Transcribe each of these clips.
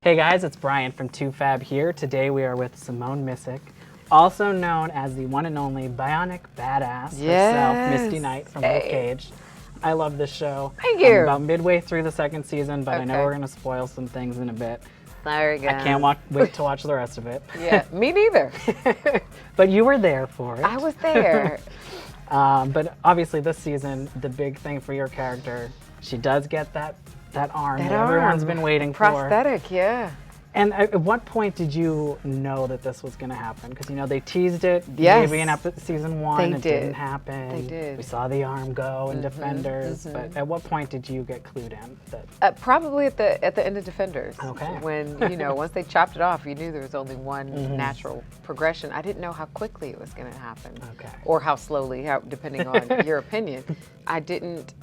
Hey guys, it's Brian from 2Fab here. Today we are with Simone Missick, also known as the one and only Bionic Badass herself, Misty Knight from Luke Cage. I love this show. Thank you. I'm about midway through the second season, but I know we're going to spoil some things in a bit. There we go. I can't wait to watch the rest of it. Yeah, me neither. But you were there for it. I was there. But obviously this season, the big thing for your character, she does get that arm that everyone's been waiting for. Prosthetic, yeah. And at what point did you know that this was going to happen? Because, you know, they teased it maybe in season one. It didn't happen. They did. We saw the arm go in Defenders. But at what point did you get clued in? Probably at the end of Defenders. Okay. When, you know, once they chopped it off, you knew there was only one natural progression. I didn't know how quickly it was going to happen. Okay. Or how slowly, depending on your opinion. I didn't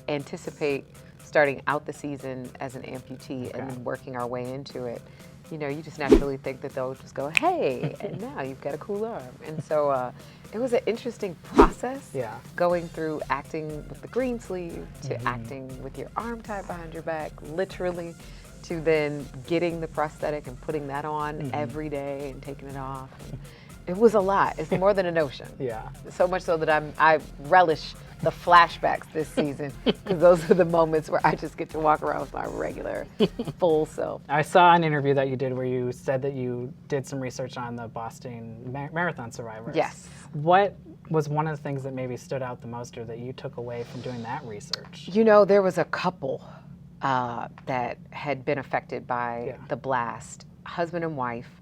anticipate starting out the season as an amputee and then working our way into it. You know, you just naturally think that they'll just go, hey, and now you've got a cool arm. And so it was an interesting process going through acting with the green sleeve to acting with your arm tied behind your back, literally, to then getting the prosthetic and putting that on every day and taking it off. And it was a lot. It's more than a notion. Yeah. So much so that I relish the flashbacks this season, because those are the moments where I just get to walk around with my regular full self. I saw an interview that you did where you said that you did some research on the Boston Marathon survivors. Yes. What was one of the things that maybe stood out the most or that you took away from doing that research? You know, there was a couple that had been affected by the blast, husband and wife,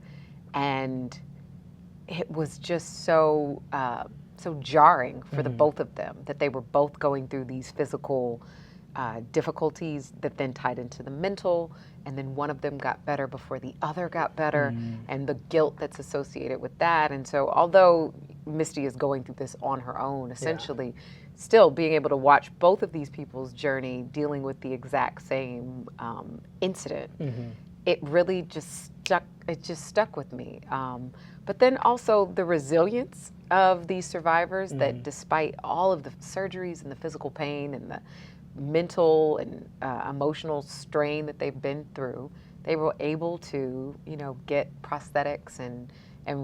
and it was just so jarring for the both of them that they were both going through these physical difficulties that then tied into the mental, and then one of them got better before the other got better, and the guilt that's associated with that. And so although Misty is going through this on her own, essentially, still being able to watch both of these people's journey dealing with the exact same incident, it really just stuck with me. But then also the resilience of these survivors that despite all of the surgeries and the physical pain and the mental and emotional strain that they've been through, they were able to, you know, get prosthetics and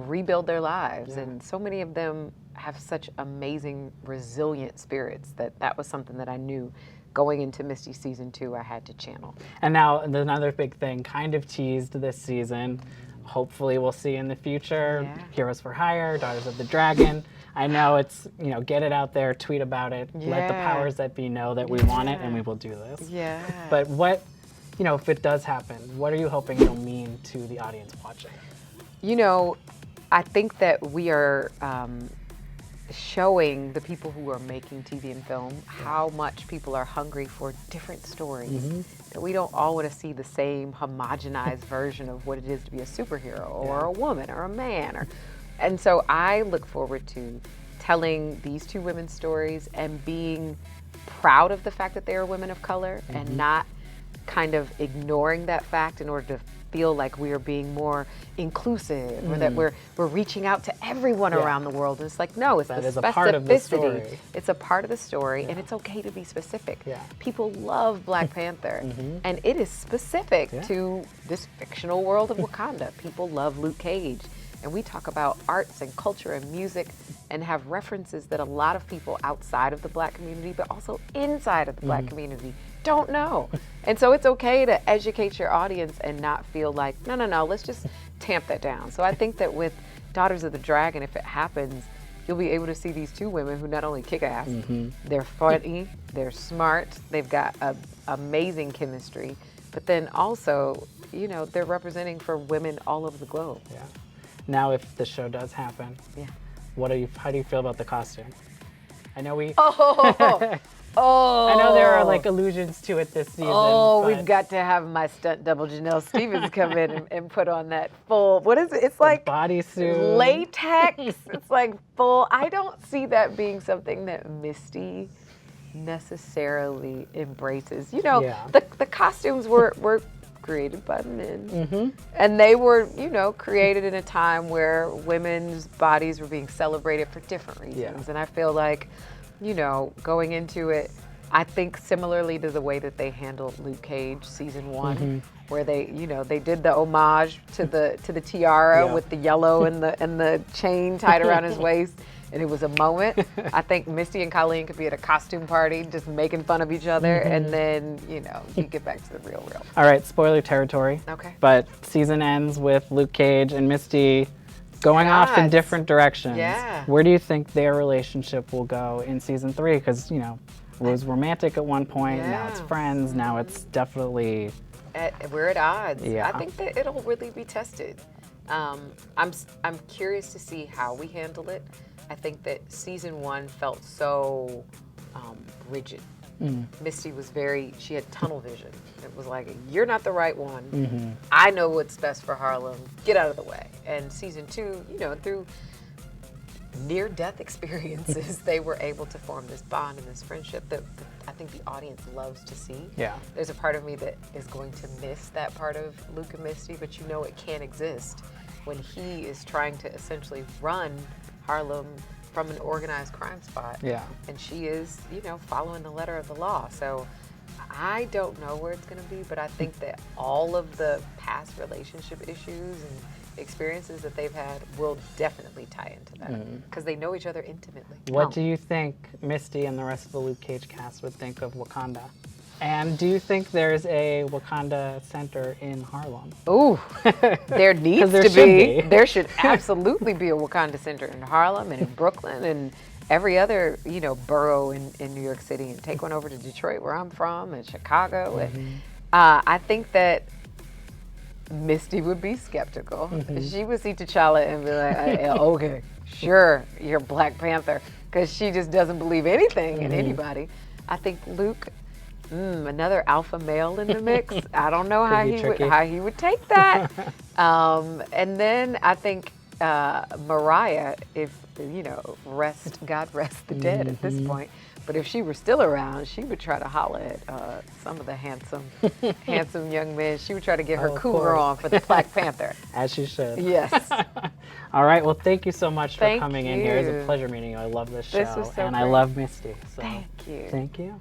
rebuild their lives. And so many of them have such amazing, resilient spirits that was something that I knew going into Misty season 2 I had to channel. And now another big thing kind of teased this season, hopefully we'll see in the future, Heroes for Hire, Daughters of the Dragon. I know it's, you know, get it out there, tweet about it, let the powers that be know that we want it and we will do this. Yeah. But what, you know, if it does happen, what are you hoping it'll mean to the audience watching? You know, I think that we are showing the people who are making TV and film how much people are hungry for different stories. That we don't all want to see the same homogenized version of what it is to be a superhero or a woman or a man. And so I look forward to telling these two women's stories and being proud of the fact that they are women of color and not kind of ignoring that fact in order to feel like we are being more inclusive or that we're reaching out to everyone around the world. And it's like, no, it's that the is specificity. A part of the story. It's a part of the story, and it's okay to be specific. People love Black Panther, and it is specific to this fictional world of Wakanda. People love Luke Cage. And we talk about arts and culture and music and have references that a lot of people outside of the Black community, but also inside of the Black community, don't know. And so it's okay to educate your audience and not feel like, no, let's just tamp that down. So I think that with Daughters of the Dragon, if it happens, you'll be able to see these two women who not only kick ass, they're funny, they're smart, they've got amazing chemistry, but then also, you know, they're representing for women all over the globe. Yeah. Now, if the show does happen, how do you feel about the costume? I know we. I know there are like allusions to it this season. We've got to have my stunt double Janelle Stevens come in and put on that full. What is it? It's like bodysuit, latex. It's like full. I don't see that being something that Misty necessarily embraces. You know, the costumes were created by men. And they were, you know, created in a time where women's bodies were being celebrated for different reasons. And I feel like, you know, going into it, I think similarly to the way that they handled Luke Cage season 1, where they, they did the homage to the tiara with the yellow and the chain tied around his waist, and it was a moment. I think Misty and Colleen could be at a costume party just making fun of each other, and then you get back to the real. All right, spoiler territory. Okay. But season ends with Luke Cage and Misty going off in different directions. Yeah. Where do you think their relationship will go in season 3? Because, it was romantic at one point, now it's friends, now it's definitely... We're at odds. Yeah. I think that it'll really be tested. I'm curious to see how we handle it. I think that season 1 felt so rigid. Misty was she had tunnel vision. It was like, you're not the right one. I know what's best for Harlem. Get out of the way. And season 2, through near-death experiences, they were able to form this bond and this friendship that I think the audience loves to see. Yeah. There's a part of me that is going to miss that part of Luke and Misty, but it can't exist when he is trying to essentially run Harlem from an organized crime spot. Yeah. And she is, following the letter of the law. So I don't know where it's going to be, but I think that all of the past relationship issues and experiences that they've had will definitely tie into that because they know each other intimately. What do you think Misty and the rest of the Luke Cage cast would think of Wakanda? And do you think there's a Wakanda center in Harlem? Ooh, there needs to be. There should absolutely be a Wakanda center in Harlem and in Brooklyn and every other, borough in New York City, and take one over to Detroit where I'm from and Chicago. And, I think that Misty would be skeptical. She would see T'Challa and be like, okay, sure, you're Black Panther, because she just doesn't believe anything in anybody. I think Luke, another alpha male in the mix. I don't know how he would take that. And then I think Mariah, if God rest the dead at this point. But if she were still around, she would try to holler at some of the handsome young men. She would try to get her cougar on for the Black Panther. As she should. Yes. All right. Well, thank you so much for coming in here. It was you. a pleasure meeting you. I love this show. This was so and great. I love Misty. So Thank you. Thank you.